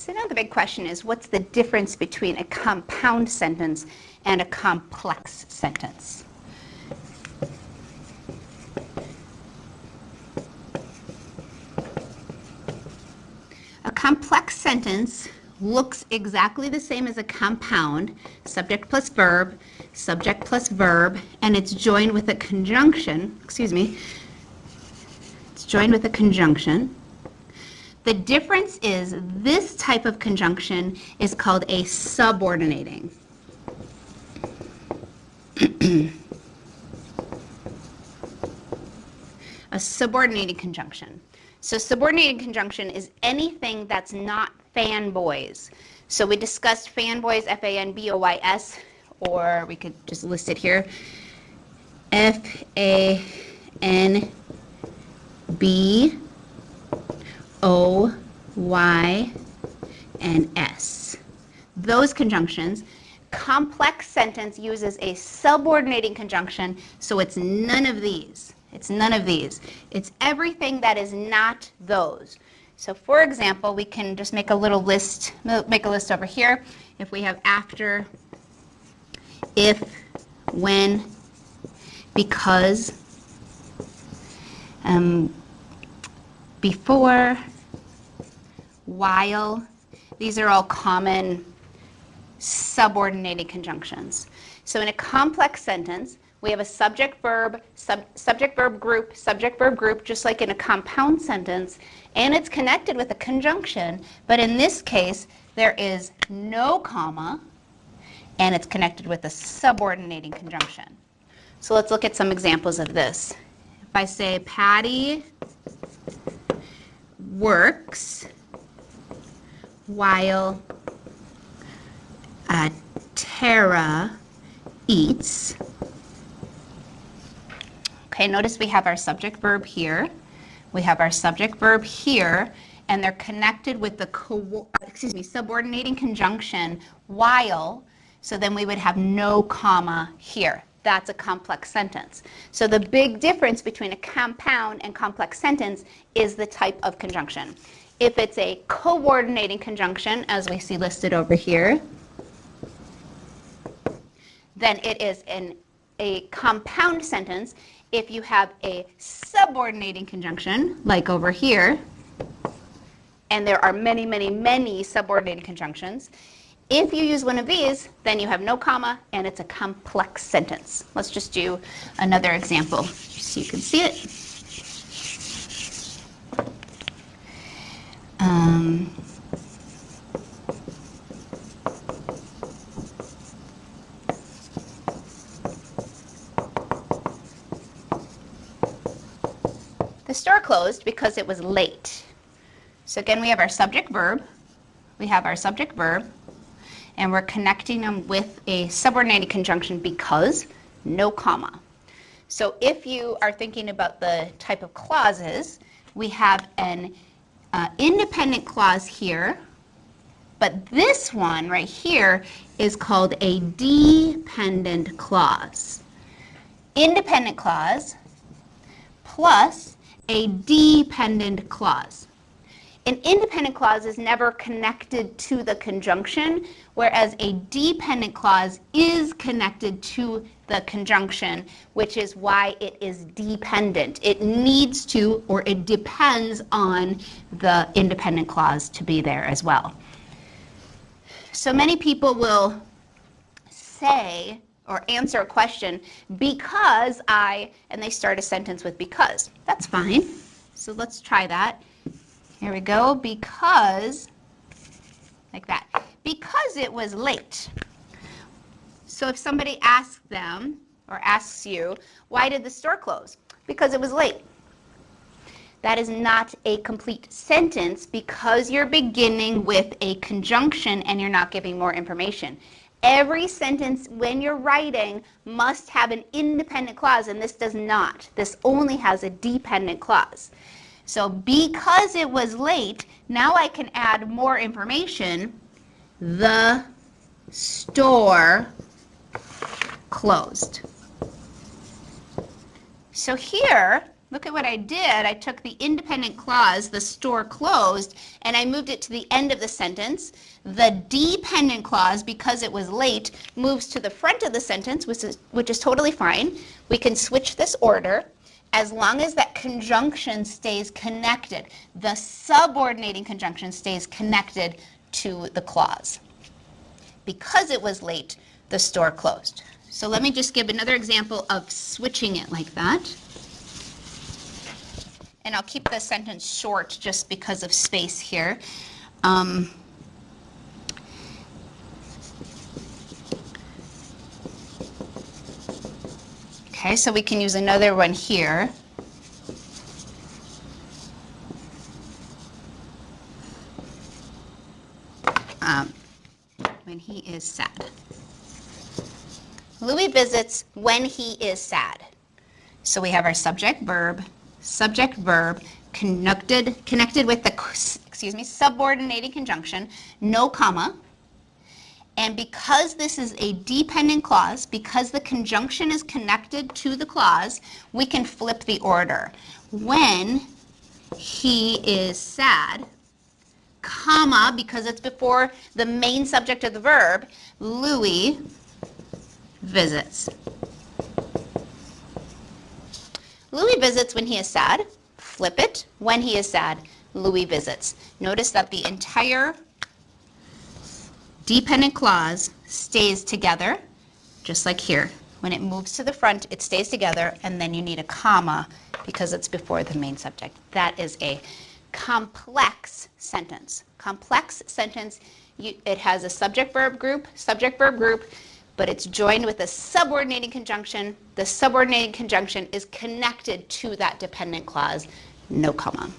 So now the big question is, what's the difference between a compound sentence and a complex sentence? A complex sentence looks exactly the same as a compound, subject plus verb, and it's joined with a conjunction, it's joined with a conjunction. The difference is this type of conjunction is called a subordinating. A subordinating conjunction. So subordinating conjunction is anything that's not fanboys. So we discussed fanboys, F-A-N-B-O-Y-S, or we could just list it here, F-A-N-B-O-Y-N-S. Those conjunctions. Complex sentence uses a subordinating conjunction, so it's none of these. It's none of these. It's everything that is not those. So for example, we can just make a little list, make a list over here. If we have after, if, when, because, before, while, these are all common subordinating conjunctions. So in a complex sentence, we have a subject-verb group, just like in a compound sentence, and it's connected with a conjunction, but in this case, there is no comma, and it's connected with a subordinating conjunction. So let's look at some examples of this. If I say, Patty works while Tara eats. Okay, notice we have our subject verb here. We have our subject verb here, and they're connected with the subordinating conjunction while, so then we would have no comma here. That's a complex sentence. So the big difference between a compound and complex sentence is the type of conjunction. If it's a coordinating conjunction, as we see listed over here, then it is a compound sentence. If you have a subordinating conjunction, like over here, and there are many, many, many subordinating conjunctions, if you use one of these, then you have no comma, and it's a complex sentence. Let's just do another example so you can see it. The store closed because it was late. So again, we have our subject verb, and we're connecting them with a subordinating conjunction because, no comma. So if you are thinking about the type of clauses, we have an independent clause here, but this one right here is called a dependent clause. Independent clause plus a dependent clause. An independent clause is never connected to the conjunction, whereas a dependent clause is connected to the conjunction, which is why it is dependent. It needs to, or it depends on the independent clause to be there as well. So many people will say or answer a question, because I, and they start a sentence with because. That's fine. So let's try that. Here we go. Because, like that. Because it was late. So if somebody asks them, or asks you, why did the store close? Because it was late. That is not a complete sentence because you're beginning with a conjunction and you're not giving more information. Every sentence when you're writing must have an independent clause, and this does not. This only has a dependent clause. So because it was late, now I can add more information. The store closed. So here, look at what I did. I took the independent clause, the store closed, and I moved it to the end of the sentence. The dependent clause, because it was late, moves to the front of the sentence, which is totally fine. We can switch this order as long as that conjunction stays connected. The subordinating conjunction stays connected to the clause. Because it was late, the store closed. So let me just give another example of switching it like that. And I'll keep the sentence short just because of space here. Okay, so we can use another one here. When he is sad. Louis visits when he is sad. So we have our subject, verb, connected with the, subordinating conjunction, no comma. And because this is a dependent clause, because the conjunction is connected to the clause, we can flip the order. When he is sad, comma, because it's before the main subject of the verb, Louis visits. Louis visits when he is sad. Flip it. When he is sad, Louis visits. Notice that the entire dependent clause stays together, just like here. When it moves to the front, it stays together, and then you need a comma because it's before the main subject. That is a complex sentence. Complex sentence, it has a subject-verb group, but it's joined with a subordinating conjunction. The subordinating conjunction is connected to that dependent clause, no comma.